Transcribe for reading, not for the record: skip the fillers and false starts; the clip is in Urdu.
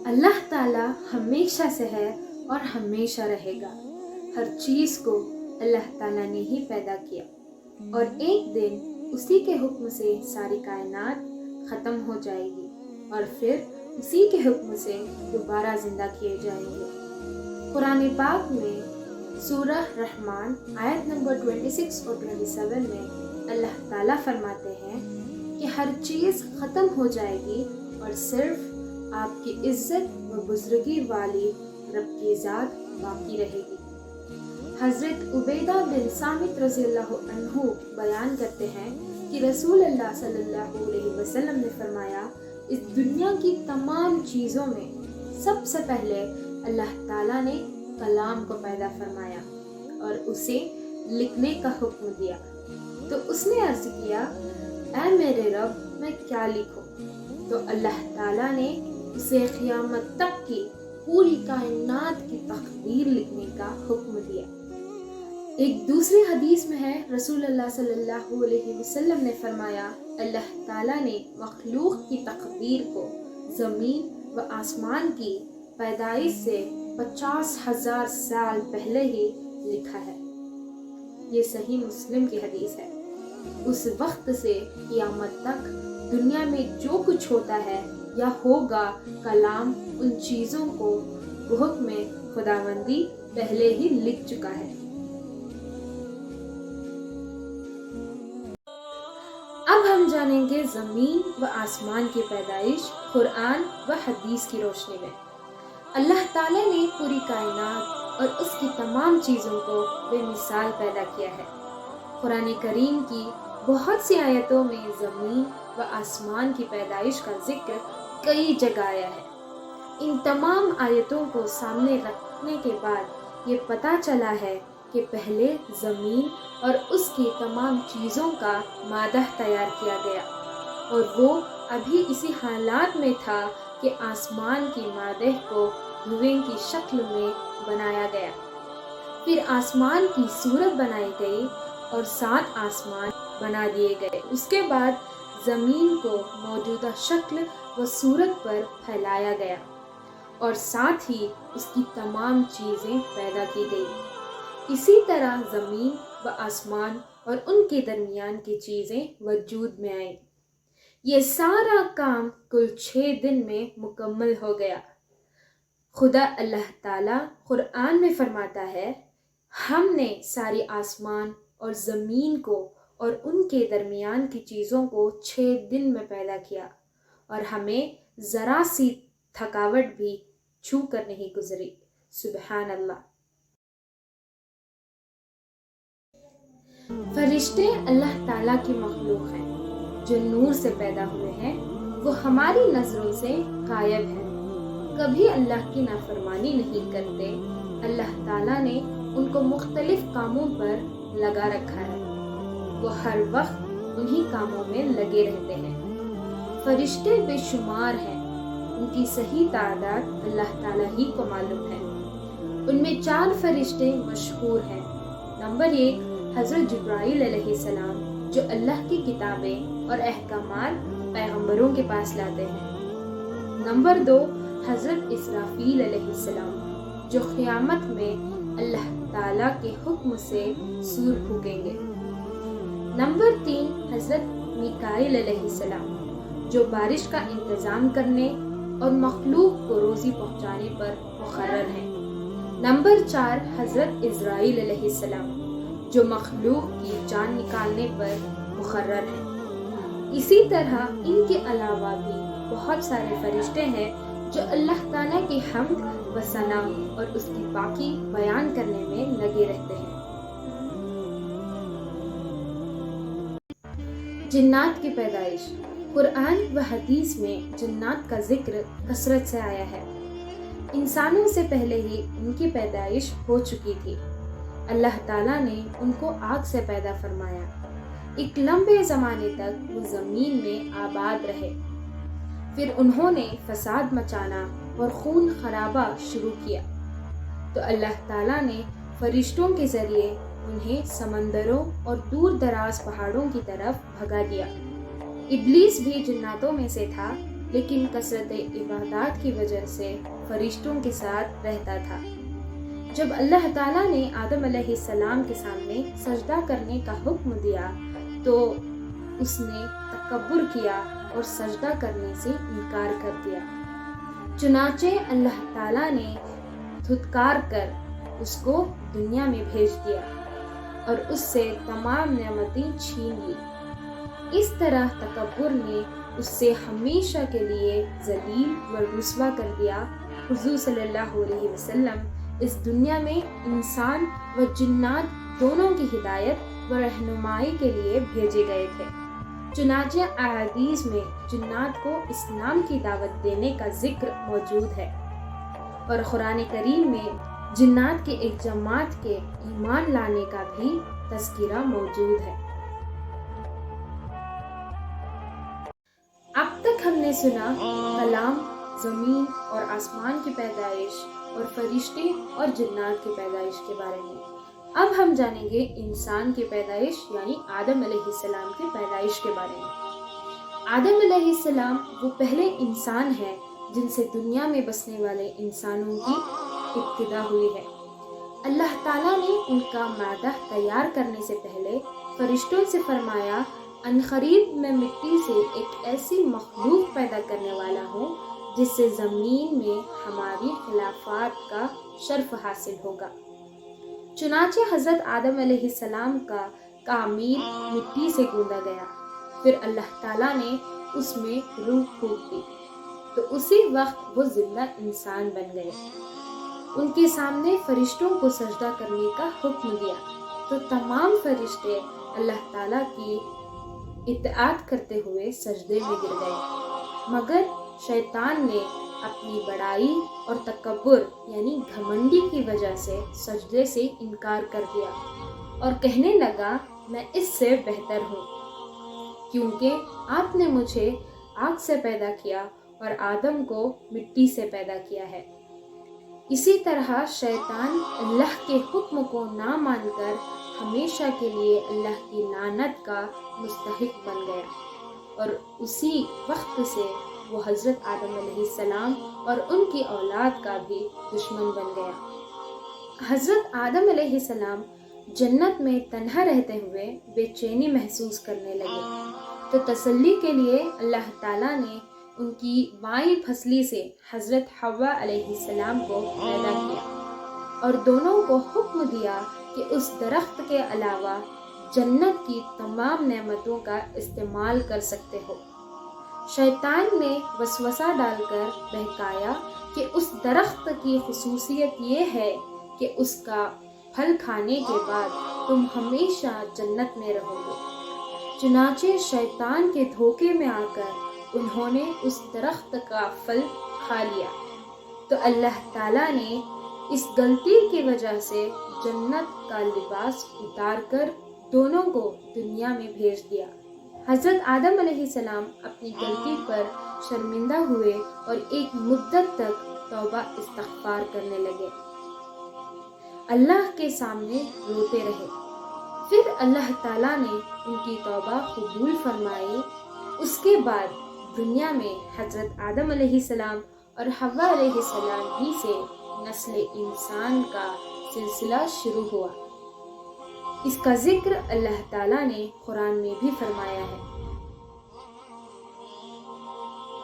اللہ تعالیٰ ہمیشہ سے ہے اور ہمیشہ رہے گا۔ ہر چیز کو اللہ تعالیٰ نے ہی پیدا کیا اور ایک دن اسی کے حکم سے ساری کائنات ختم ہو جائے گی اور پھر اسی کے حکم سے دوبارہ زندہ کیے جائیں گے۔ قرآن پاک میں سورہ رحمان آیت نمبر 26 اور 27 میں اللہ تعالیٰ فرماتے ہیں کہ ہر چیز ختم ہو جائے گی اور صرف آپ کی عزت و بزرگی والی رب کی ذات باقی رہے گی۔ حضرت عبیدہ بن صامت رضی اللہ عنہ بیان کرتے ہیں کہ رسول اللہ صلی اللہ علیہ وسلم نے فرمایا، اس دنیا کی تمام چیزوں میں سب سے پہلے اللہ تعالیٰ نے کلام کو پیدا فرمایا اور اسے لکھنے کا حکم دیا۔ تو اس نے عرض کیا، اے میرے رب میں کیا لکھوں؟ تو اللہ تعالیٰ نے اسے قیامت تک کی پوری کائنات کی تقدیر لکھنے کا حکم دیا۔ ایک دوسری حدیث میں ہے، رسول اللہ صلی اللہ علیہ وسلم نے فرمایا، اللہ تعالیٰ نے مخلوق کی تقدیر کو زمین و آسمان کی پیدائش سے 50,000 سال پہلے ہی لکھا ہے۔ یہ صحیح مسلم کی حدیث ہے۔ اس وقت سے قیامت تک دنیا میں جو کچھ ہوتا ہے یا ہوگا، کلام ان چیزوں کو بحکم خداوندی پہلے ہی لکھ چکا ہے۔ اب ہم جانیں گے زمین و آسمان کی پیدائش قرآن و حدیث کی روشنی میں۔ اللہ تعالیٰ نے پوری کائنات اور اس کی تمام چیزوں کو بے مثال پیدا کیا ہے۔ قرآن کریم کی بہت سی آیتوں میں زمین و آسمان کی پیدائش کا ذکر کئی جگہ آیا ہے۔ ان تمام آیتوں کو سامنے رکھنے کے بعد یہ پتہ چلا ہے کہ پہلے زمین اور اس کی تمام چیزوں کا مادہ تیار کیا گیا اور وہ ابھی اسی حالات میں تھا کہ آسمان کی مادہ کو دھویں کی شکل میں بنایا گیا، پھر آسمان کی صورت بنائی گئی اور 7 آسمان بنا دیے گئے۔ اس کے بعد زمین کو موجودہ شکل و صورت پر پھیلایا گیا اور ساتھ ہی اس کی تمام چیزیں پیدا کی گئی۔ اسی طرح زمین و آسمان اور ان کے درمیان کی چیزیں وجود میں آئیں۔ یہ سارا کام کل 6 دن میں مکمل ہو گیا۔ خدا اللہ تعالیٰ قرآن میں فرماتا ہے، ہم نے ساری آسمان اور زمین کو اور ان کے درمیان کی چیزوں کو 6 دن میں پیدا کیا اور ہمیں ذرا سی تھکاوٹ بھی چھو کر نہیں گزری۔ سبحان اللہ۔ فرشتے اللہ تعالیٰ کی مخلوق ہیں جو نور سے پیدا ہوئے ہیں۔ وہ ہماری نظروں سے غائب ہیں، کبھی اللہ کی نافرمانی نہیں کرتے۔ اللہ تعالیٰ نے ان کو مختلف کاموں پر لگا رکھا ہے، وہ ہر وقت انہی کاموں میں لگے رہتے ہیں۔ فرشتے بے شمار ہیں، ان کی صحیح تعداد اللہ تعالیٰ ہی کو معلوم ہے۔ ان میں 4 فرشتے مشہور ہیں۔ نمبر 1 حضرت جبرائیل علیہ السلام، جو اللہ کی کتابیں اور احکامات پیغمبروں کے پاس لاتے ہیں۔ نمبر 2 حضرت اسرافیل علیہ السلام، جو قیامت میں اللہ تعالیٰ کے حکم سے سور پھونکیں گے۔ نمبر 3 حضرت میکائیل علیہ السلام، جو بارش کا انتظام کرنے اور مخلوق کو روزی پہنچانے پر مقرر ہیں۔ نمبر 4 حضرت عزرائیل علیہ السلام، جو مخلوق کی جان نکالنے پر مقرر ہیں۔ اسی طرح ان کے علاوہ بھی بہت سارے فرشتے ہیں جو اللہ تعالیٰ کی حمد و ثنا اور اس کی پاکی بیان کرنے میں لگے رہتے ہیں۔ جنات کی پیدائش۔ قرآن و حدیث میں جنات کا ذکر کثرت سے آیا ہے۔ انسانوں سے پہلے ہی ان کی پیدائش ہو چکی تھی۔ اللہ تعالیٰ نے ان کو آگ سے پیدا فرمایا۔ ایک لمبے زمانے تک وہ زمین میں آباد رہے، پھر انہوں نے فساد مچانا اور خون خرابہ شروع کیا، تو اللہ تعالیٰ نے فرشتوں کے ذریعے انہیں سمندروں اور دور دراز پہاڑوں کی طرف بھگا دیا۔ ابلیس بھی جناتوں میں سے تھا، لیکن کثرت عبادات کی وجہ سے فرشتوں کے ساتھ رہتا تھا۔ جب اللہ تعالیٰ نے آدم علیہ السلام کے سامنے سجدہ کرنے کا حکم دیا تو اس نے تکبر کیا اور سجدہ کرنے سے انکار کر دیا۔ چنانچہ اللہ تعالیٰ نے دھتکار کر اس کو دنیا میں بھیج دیا اور اس سے تمام نعمتیں چھین لی۔ اس طرح تکبر نے اس سے ہمیشہ کے لیے ذلیل و رسوا کر دیا۔ حضور صلی اللہ علیہ وسلم اس دنیا میں انسان و جنات دونوں کی ہدایت و رہنمائی کے لیے بھیجے گئے تھے۔ چنانچہ احادیث میں جنات کو اسلام کی دعوت دینے کا ذکر موجود ہے، اور قرآن کریم میں جنات کی ایک جماعت کے ایمان لانے کا بھی تذکرہ موجود ہے۔ اب تک ہم نے سنا کلام، زمین اور آسمان کی پیدائش اور فرشتے اور جنات کی پیدائش کے بارے میں۔ اب ہم جانیں گے انسان کی پیدائش یعنی آدم علیہ السلام کی پیدائش کے بارے میں۔ آدم علیہ السلام وہ پہلے انسان ہیں جن سے دنیا میں بسنے والے انسانوں کی ابتدا ہوئی ہے۔ اللہ تعالیٰ نے ان کا معدہ تیار کرنے سے پہلے فرشتوں سے فرمایا، عنقریب میں مٹی سے ایک ایسی مخلوق پیدا کرنے والا ہوں جس سے زمین میں ہماری خلافت کا شرف حاصل ہوگا۔ چنانچہ حضرت آدم علیہ السلام کا تعمیر مٹی سے گوندا گیا، پھر اللہ تعالیٰ نے اس میں روح پھونک دی تو اسی وقت وہ زندہ انسان بن گئے۔ ان کے سامنے فرشتوں کو سجدہ کرنے کا حکم دیا تو تمام فرشتے اللہ تعالیٰ کی اطاعت کرتے ہوئے سجدے میں گر گئے، مگر شیطان نے اپنی بڑائی اور تکبر یعنی گھمنڈی کی وجہ سے سجدے سے انکار کر دیا اور کہنے لگا، میں اس سے بہتر ہوں کیونکہ آپ نے مجھے آگ سے پیدا کیا اور آدم کو مٹی سے پیدا کیا ہے۔ اسی طرح شیطان اللہ کے حکم کو نہ مان کر ہمیشہ کے لیے اللہ کی لعنت کا مستحق بن گیا، اور اسی وقت سے وہ حضرت آدم علیہ السلام اور ان کی اولاد کا بھی دشمن بن گیا۔ حضرت آدم علیہ السلام جنت میں تنہا رہتے ہوئے بے چینی محسوس کرنے لگے تو تسلی کے لیے اللہ تعالیٰ نے ان کی بائیں پھسلی سے حضرت حوا علیہ السلام کو پیدا کیا اور دونوں کو حکم دیا کہ اس درخت کے علاوہ جنت کی تمام نعمتوں کا استعمال کر سکتے ہو۔ شیطان نے وسوسہ ڈال کر بہکایا کہ اس درخت کی خصوصیت یہ ہے کہ اس کا پھل کھانے کے بعد تم ہمیشہ جنت میں رہو گے۔ چنانچہ شیطان کے دھوکے میں آ کر انہوں نے اس درخت کا پھل کھا لیا تو اللہ تعالیٰ نے اس غلطی کی وجہ سے جنت کا لباس اتار کر دونوں کو دنیا میں بھیج دیا۔ حضرت آدم علیہ السلام اپنی غلطی پر شرمندہ ہوئے اور ایک مدت تک توبہ استغفار کرنے لگے، اللہ کے سامنے روتے رہے۔ پھر اللہ تعالیٰ نے ان کی توبہ قبول فرمائی۔ اس کے بعد دنیا میں حضرت آدم علیہ السلام اور حوا علیہ السلام ہی سے نسل انسان کا سلسلہ شروع ہوا۔ اس کا ذکر اللہ تعالیٰ نے قرآن میں بھی فرمایا ہے۔